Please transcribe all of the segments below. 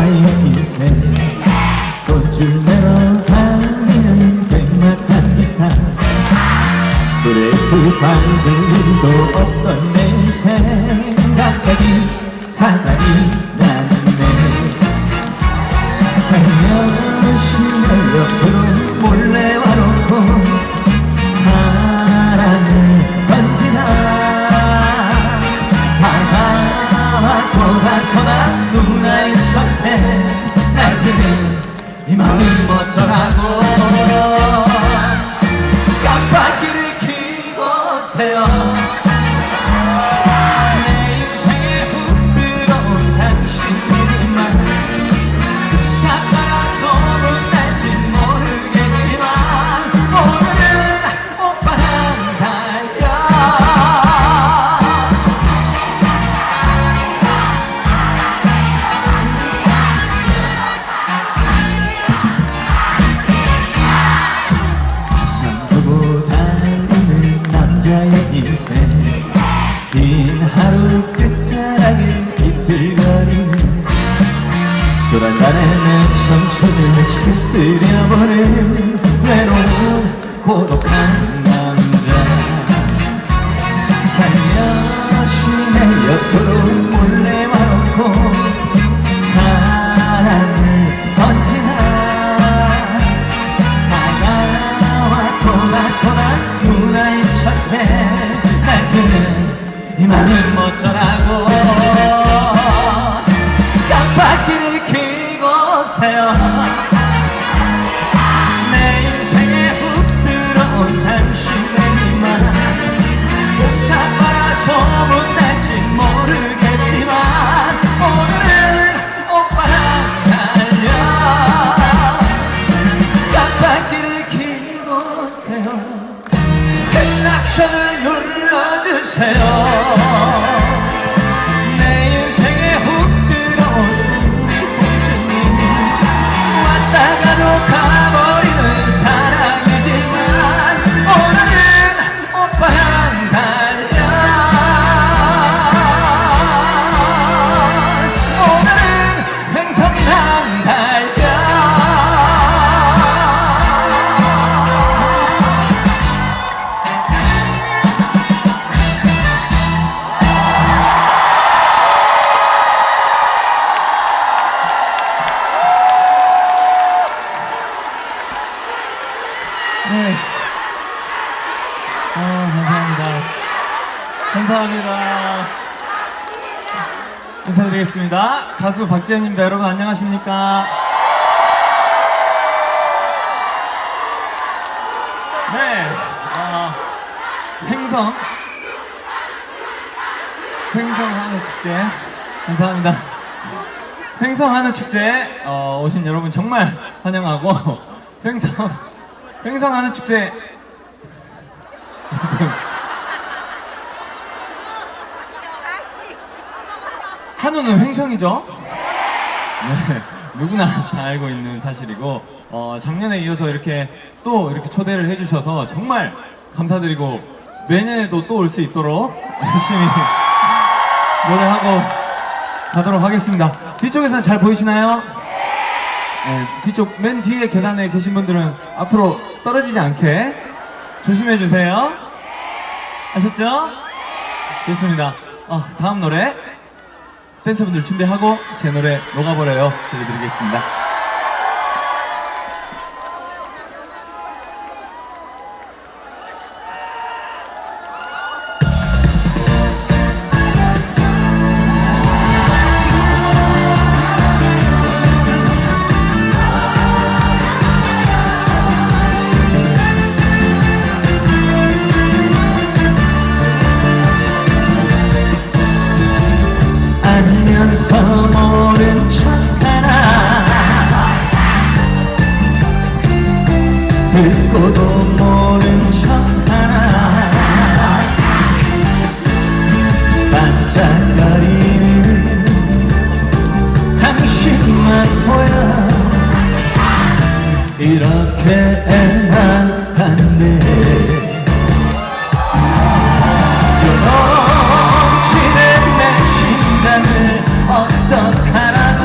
남자의 인생 돈줄 내러 다니는 백마탄 기사 브레이크 밟을 일도 없던 내 인생 갑자기 사달이 났네. 살며시 날 옆으로 몰래 와놓고 사랑을 던지나 다가와 도닥터다 누나인 척해 날개는 이 마음 어쩌라고 깜빡이를 켜고 세요. 내 인생에 훅 들어온 당신이만 사카라 소문날지 모르겠지만 오늘은 오빠랑 달려. 남두고 달리는 남자의 인생 긴 하루 끝자락에 비틀거리는 술 한잔에 내 청춘을 휘스려보는 외로운 고독한 남자. 살며시 내 옆으로 몰래 와놓고 사랑을 던지나 다가와 토닥토닥 누나인 척해 날개는 이 마음 어쩌라고 깜빡이를 켜고 세요. 내 인생에 훅 들어온 당신의 이만 사과라 소문날지 모르겠지만 오늘은 오빠랑 달려. 깜빡이를 켜고 세요. 클락션을 눌러주세요. 내 인생에 훅 들어온 우리 공주님 왔다 가도 가버리는 사랑이지만 오늘은 오빠랑 달려. 오늘은 횡성남 달려. 네. 감사합니다. 감사합니다. 인사드리겠습니다. 가수 박지현입니다. 여러분 안녕하십니까? 네. 횡성한우 축제. 감사합니다. 횡성한우 축제 오신 여러분 정말 환영하고 횡성한우 축제 한우는 횡성이죠? 네, 누구나 다 알고 있는 사실이고 작년에 이어서 이렇게 또 이렇게 초대를 해주셔서 정말 감사드리고 내년에도 또 올 수 있도록 열심히 노래하고 가도록 하겠습니다. 뒤쪽에서는 잘 보이시나요? 네, 뒤쪽 맨 뒤에 계단에 계신 분들은 앞으로 떨어지지 않게 조심해 주세요. 아셨죠? 좋습니다. 다음 노래 댄서분들 준비하고 제 노래 녹아버려요 들려드리겠습니다. 알면서 모른 척하나 듣고도 모른 척하나 반짝거리는 당신만 보여 이렇게 애만한데 넘치는 내 심장을 어떡하라고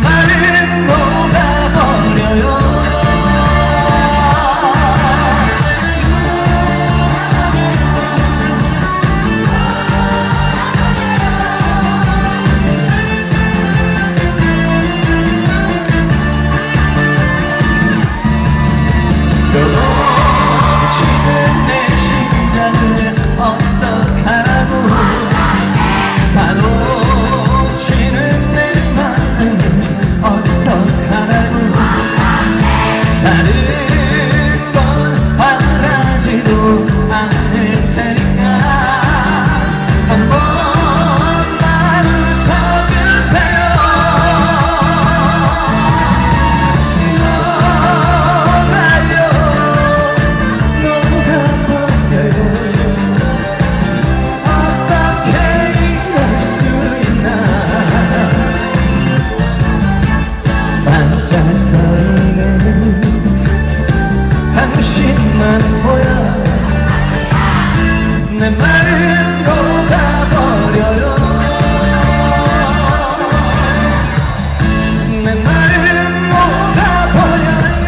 말은 녹아버려요. 지는 내 심장을 어떡하라고 가로치는 내 마음을 어떡하라고 다른 건 바라지도 않을 테니까 한 번만 웃어주세요. 반짝거리는 당신만 보여 내 말은 녹아버려요. 내 말은 녹아버려요.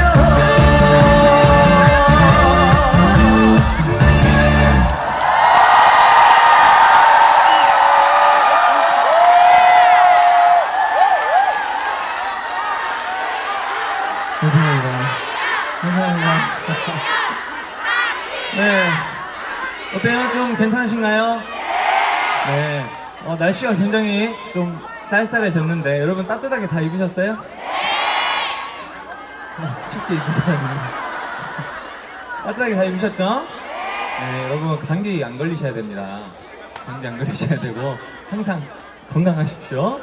감사합니다. 감사합니다. 네. 어때요? 좀 괜찮으신가요? 네. 날씨가 굉장히 좀 쌀쌀해졌는데 여러분 따뜻하게 다 입으셨어요? 춥게 입으세요. 따뜻하게 다 입으셨죠? 네, 여러분 감기 안 걸리셔야 됩니다. 감기 안 걸리셔야 되고 항상 건강하십시오.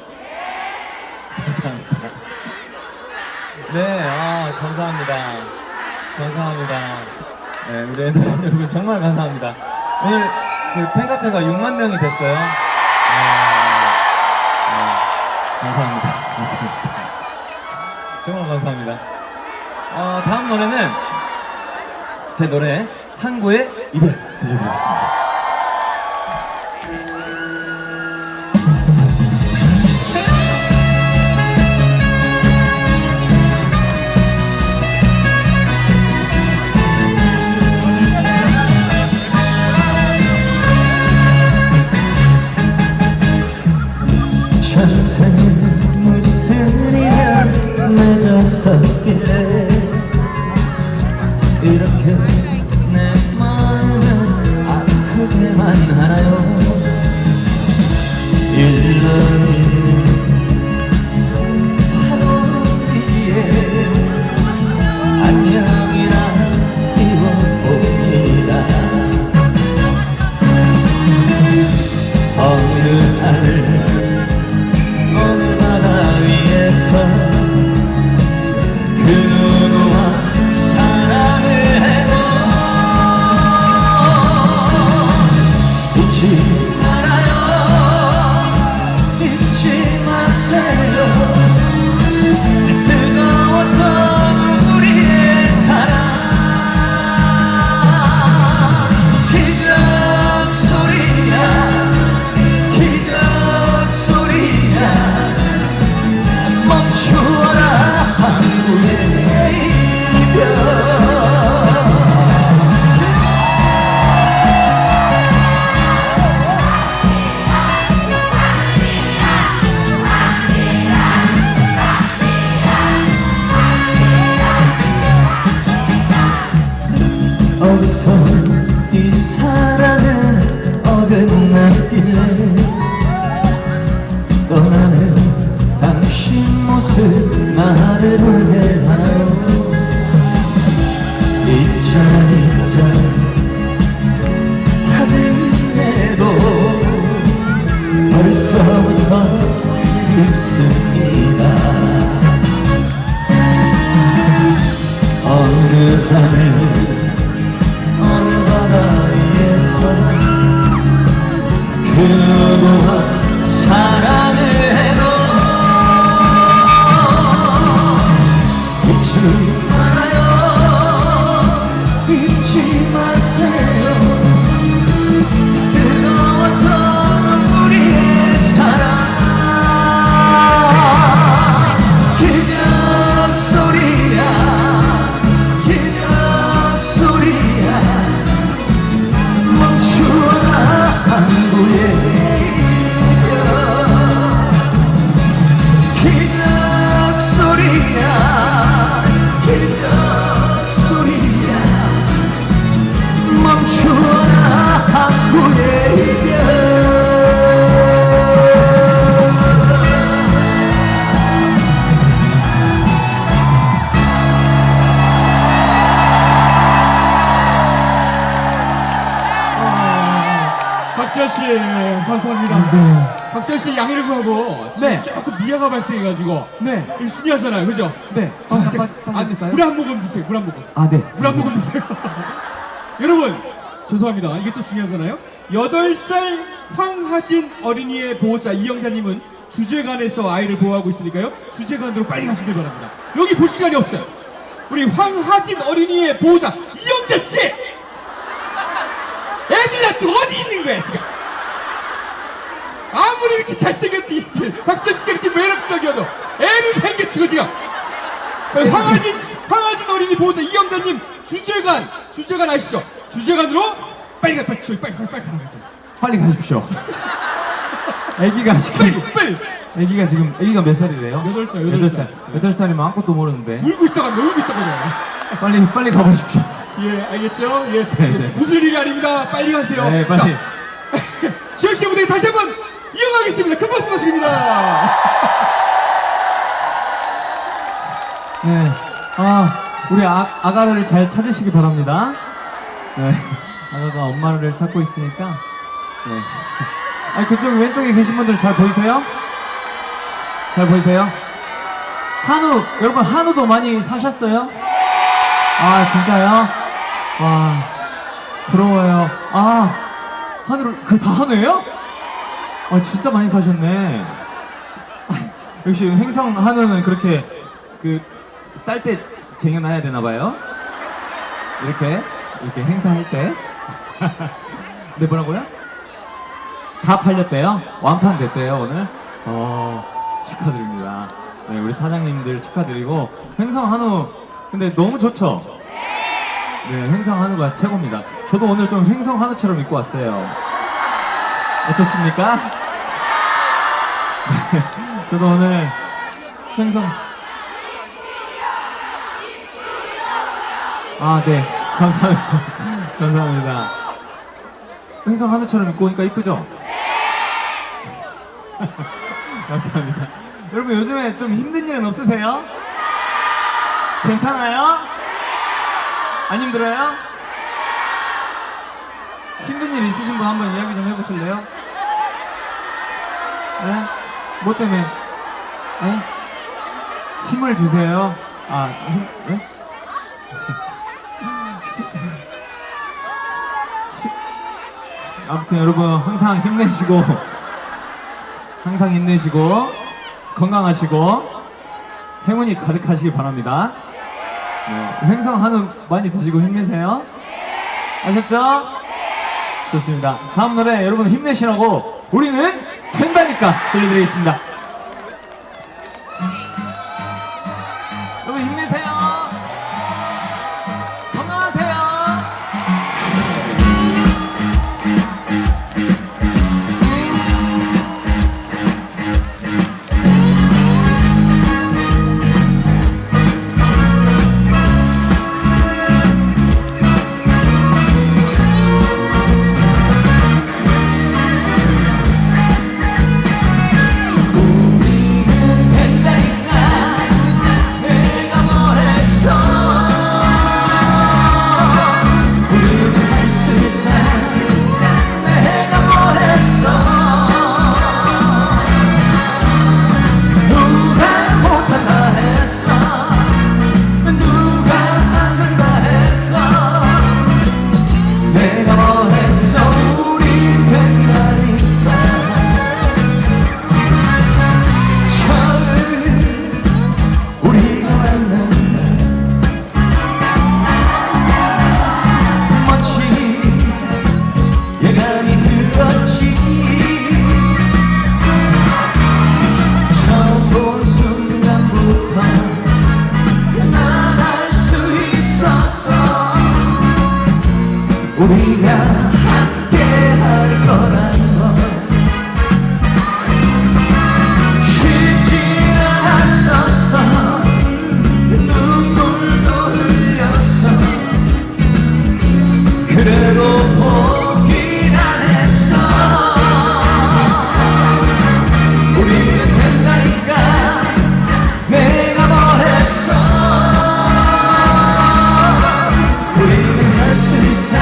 감사합니다. 네, 감사합니다. 감사합니다. 네, 우리 엔더분 여러분 정말 감사합니다. 오늘 그 팬카페가 6만 명이 됐어요. 감사합니다. 감사합니다. 정말 감사합니다. 다음 노래는 제 노래 항구의 이별 들려드리겠습니다. 천생은 무슨 인연 맺었었길래 이렇게 내 마음을 아프게만 하나요. 일러있는 파도 위에 안녕이라 띄워봅니다. 어느 날 어느 바다 위에서 그 누구와 사랑을 해도 잊지 말아요. 잊지 마세요. 뜨거웠던 우리의 사랑 기적 소리야 기적 소리야 멈추어라 항구의 이별. 어디서 이 사랑은 어긋났길래 떠나는 당신 모습 나를 놀래하나요. 잊자 다짐해도 벌써부터 그립습니다. 어느 하늘 어느 바다 위에서 그 누구와 사랑을 해도 잊지 말아요. 잊지 마세요. 뜨거웠던 우리의 사랑 예, 감사합니다. 네. 박지현 씨 양해를 구하고 네. 지금 조금 미아가 발생해가지고 네. 이거 중요하잖아요, 그죠? 네. 빠졌을까요? 물 한 모금 드세요. 물 한 모금. 아, 네. 물 한 모금 드세요. 여러분, 죄송합니다. 이게 또 중요하잖아요. 8살 황하진 어린이의 보호자 이영자님은 주재관에서 아이를 보호하고 있으니까요. 주재관으로 빨리 가시길 바랍니다. 여기 볼 시간이 없어요. 우리 황하진 어린이의 보호자 이영자 씨! 애들이 또 어디 있는 거야, 지금? 아무리 이렇게 잘생겼지, 박지현 씨가 이렇게 매력적이어도 애를 팽개치고 지금. 황하진 어린이 보호자 이영자님 주재관 아시죠? 주재관으로 빨리 가라. 빨리 가십시오. 아기가 지금 아기가 몇 살이래요? 8살. 8살이면 아무것도 모르는데. 울고 있다가 빨리 가보십시오. 예, 알겠죠? 예, 네. 웃을 일이 아닙니다. 빨리 가세요. 네, 빨리. 자, 지현 씨의 무대 다시 한번 이어가겠습니다. 큰 박수 드립니다. 네. 우리 아가를 잘 찾으시기 바랍니다. 네. 아가가 엄마를 찾고 있으니까. 네. 아니, 그쪽 왼쪽에 계신 분들 잘 보이세요? 잘 보이세요? 한우, 여러분 한우도 많이 사셨어요? 아, 진짜요? 와, 부러워요. 한우를, 다 한우예요? 진짜 많이 사셨네. 역시 횡성 한우는 그렇게 쌀 때 쟁여놔야 되나봐요. 이렇게 행사할 때. 네, 뭐라고요? 다 팔렸대요? 완판됐대요 오늘? 축하드립니다. 네, 우리 사장님들 축하드리고. 횡성 한우 근데 너무 좋죠? 네, 횡성 한우가 최고입니다. 저도 오늘 좀 횡성 한우처럼 입고 왔어요. 어떻습니까? 네, 저도 오늘 횡성 네, 감사합니다. 감사합니다. 횡성 한우처럼 입고 오니까 이쁘죠? 감사합니다. 여러분 요즘에 좀 힘든 일은 없으세요? 괜찮아요? 안 힘들어요? 힘든 일 있으신 분 한번 이야기 좀 해보실래요? 네? 뭐 때문에? 네? 힘을 주세요. 네? 아무튼 여러분 항상 힘내시고 건강하시고 행운이 가득하시길 바랍니다. 네, 횡성 한우 많이 드시고 힘내세요. 아셨죠? 좋습니다. 다음 노래 여러분 힘내시라고 우리는 된다니까 들려드리겠습니다. 여러분 힘내세요. 건강하세요. 우리가 함께 할 거란 걸 쉽지 않았었어. 눈물도 흘렸어. 그래도 포기는 안 했어. 우리는 된다니까 내가 뭘 했어. 우리는 할 수 있다.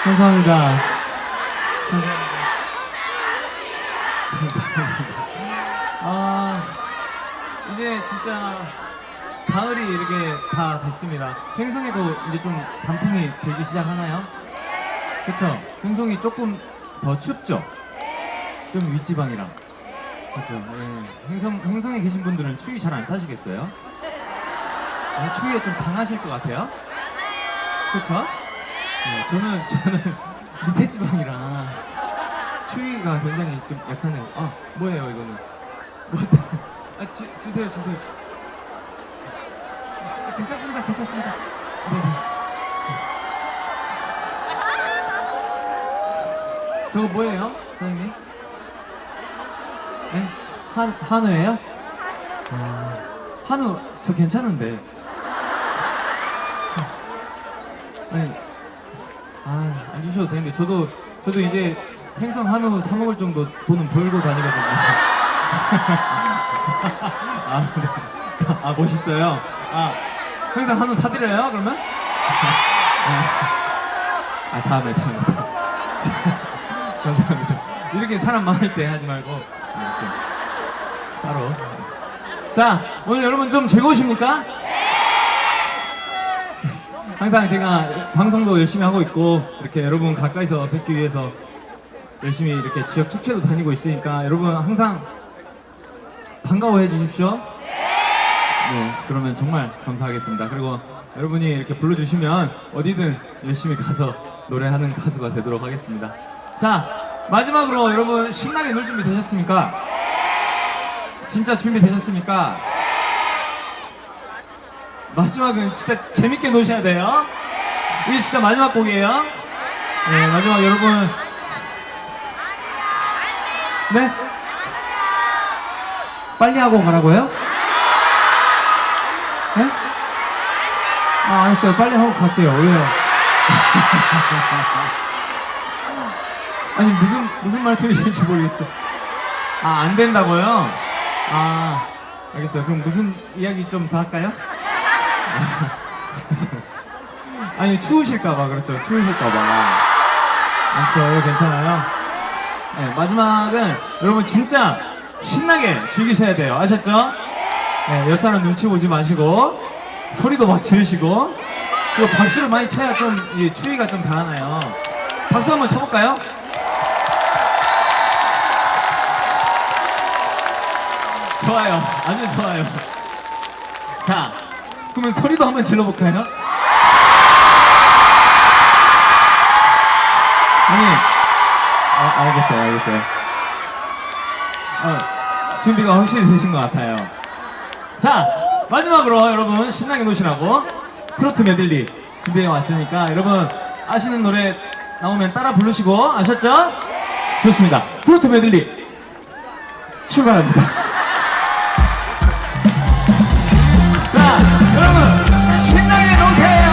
감사합니다. 아, 이제 진짜 가을이 이렇게 다 됐습니다. 횡성에도 이제 좀 단풍이 들기 시작하나요? 그쵸? 횡성이 조금 더 춥죠? 좀 윗지방이랑. 그쵸? 예. 횡성에 계신 분들은 추위 잘 안 타시겠어요? 네, 추위에 좀 강하실 것 같아요? 그쵸? 네, 저는 밑에 지방이라 추위가 굉장히 좀 약하네요. 아, 뭐예요, 이거는? 뭐, 아, 주세요. 아, 괜찮습니다. 네네. 저거 뭐예요, 사장님? 네? 한우예요? 아, 한우, 저 괜찮은데. 아니, 안 주셔도 되는데 저도 이제 횡성 한우 사 먹을 정도 돈은 벌고 다니거든요. 네. 멋있어요. 횡성 한우 사드려요, 그러면? 다음에. 감사합니다. 이렇게 사람 많을 때 하지 말고 좀 따로. 자, 오늘 여러분 좀 즐거우십니까? 항상 제가 방송도 열심히 하고 있고 이렇게 여러분 가까이서 뵙기 위해서 열심히 이렇게 지역 축제도 다니고 있으니까 여러분 항상 반가워해 주십시오. 네, 그러면 정말 감사하겠습니다. 그리고 여러분이 이렇게 불러주시면 어디든 열심히 가서 노래하는 가수가 되도록 하겠습니다. 자, 마지막으로 여러분 신나게 놀 준비 되셨습니까? 진짜 준비 되셨습니까? 마지막은 진짜 재밌게 노셔야 돼요. 이게 진짜 마지막 곡이에요. 네, 마지막 여러분. 네? 빨리 하고 가라고요? 네? 알았어요. 빨리 하고 갈게요. 왜요? 아니 무슨 말씀이신지 모르겠어. 안 된다고요? 알겠어요. 그럼 무슨 이야기 좀 더 할까요? 아니 추우실까봐 그렇죠. 추우실까봐. 그렇죠. 괜찮아요. 네, 마지막은 여러분 진짜 신나게 즐기셔야 돼요. 아셨죠? 네, 옆 사람 눈치 보지 마시고 소리도 막 지르시고 그리고 박수를 많이 쳐야 좀 추위가 좀 덜하나요. 박수 한번 쳐볼까요? 좋아요. 아주 좋아요. 자, 그러면 소리도 한번 질러볼까요? 알겠어요. 준비가 확실히 되신 것 같아요. 자, 마지막으로 여러분 신나게 노시라고 트로트 메들리 준비해 왔으니까 여러분 아시는 노래 나오면 따라 부르시고 아셨죠? 좋습니다. 트로트 메들리 출발합니다. 자, 여러분 신나게 노세요.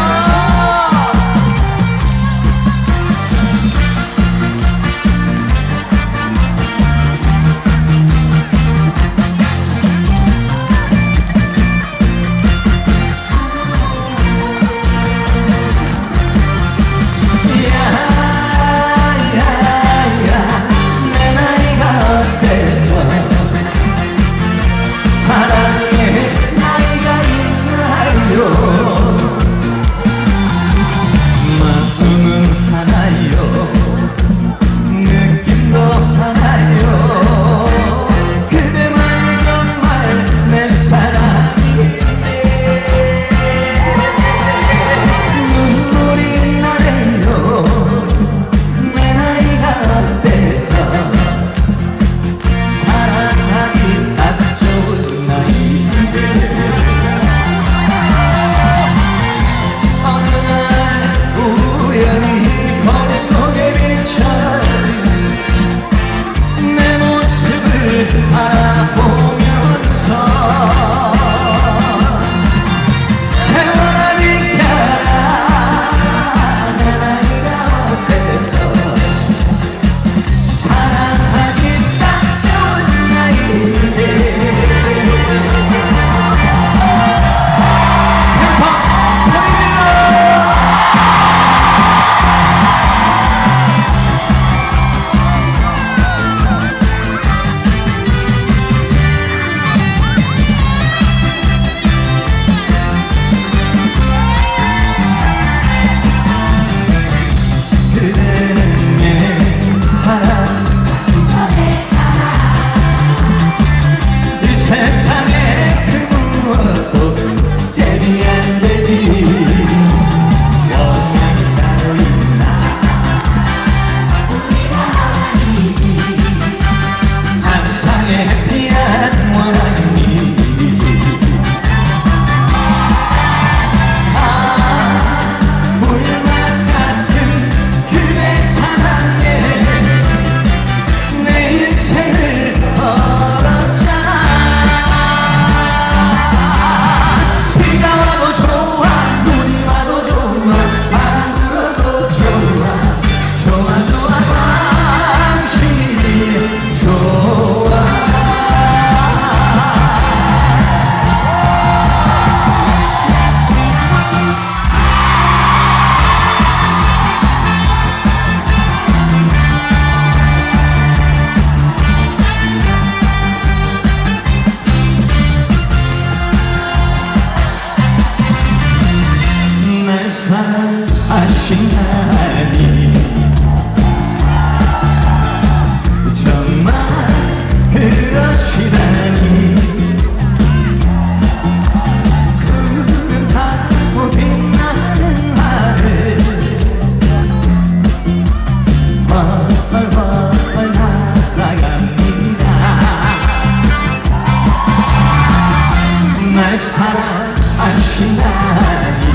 아시나니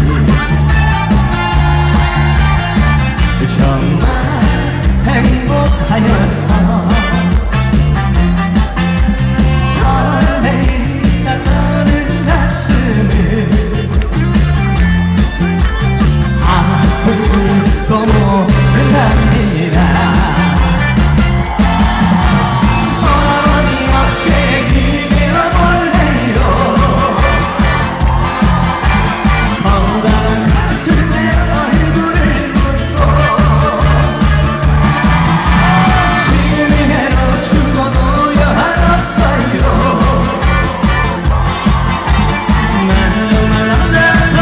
정말 행복하여서 설레이다 너는 가슴을 아플지도 모른답니다. 어머니 어깨에 기대어 볼래요. 건강한 가슴에 얼굴을 묻고 지금이대로 죽어도 여한 없어요. 난 정말 남자서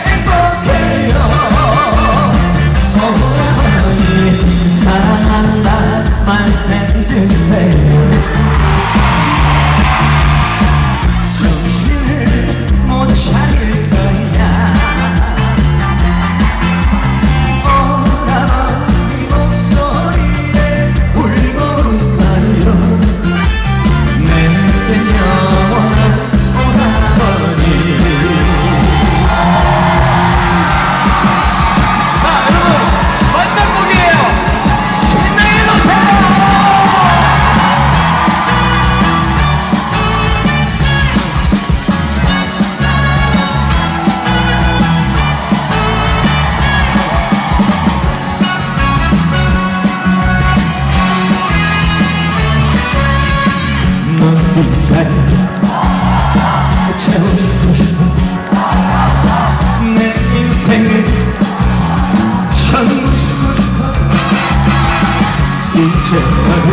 행복해요. 어머니 사랑한다 말해주세요. 정신을 못 차릴 거야. 오라버니 목소리에 울고 웃어요. 내겐 영원한 오라버니. 자 여러분 만남곡이에요. 신나게 노세요. 넌 빈자리 채워주고 싶어. 내 인생을 채워주고 싶어. 이제 너를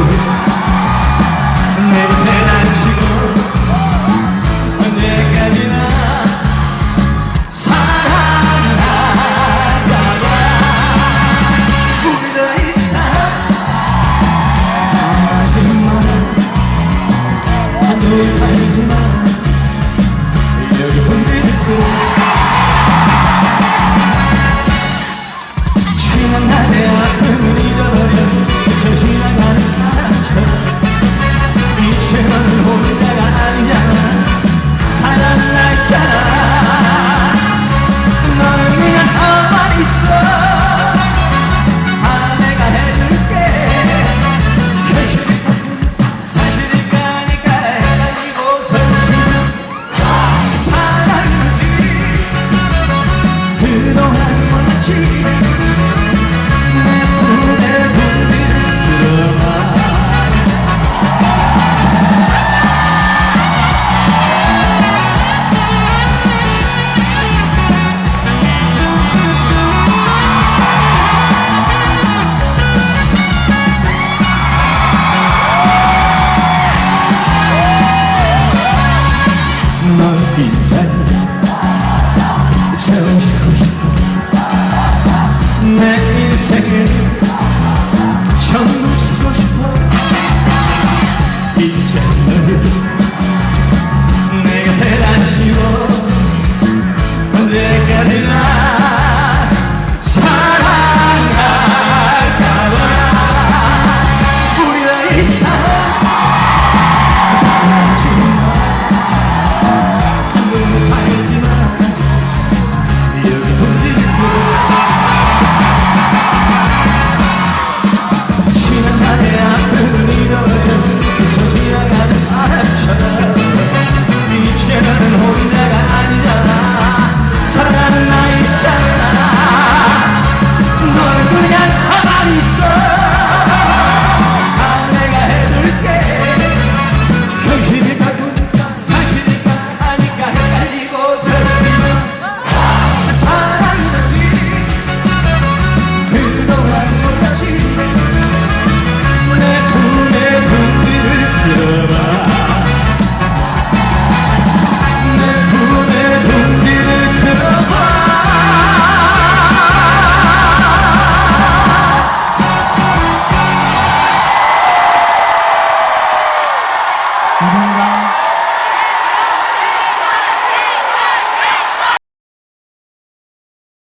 내게 안치고 언제까지나 사랑할까봐. 우리 더 이상 하지마. 한눈 팔지마. 여기 흔들고 지난 날의 아픔을 잊어버려 스쳐 지나가는 바람처럼 이제 너는 혼자가 아니잖아. 사랑은 있잖아. 너는 그냥 가만히 있어. 내가 해줄게. 사실이니까 헷갈리고 설치 사랑이지. 그동안 멋지 내 품에 품질 들어봐. 널 빈자리 채워주고 싶어. 내 인생을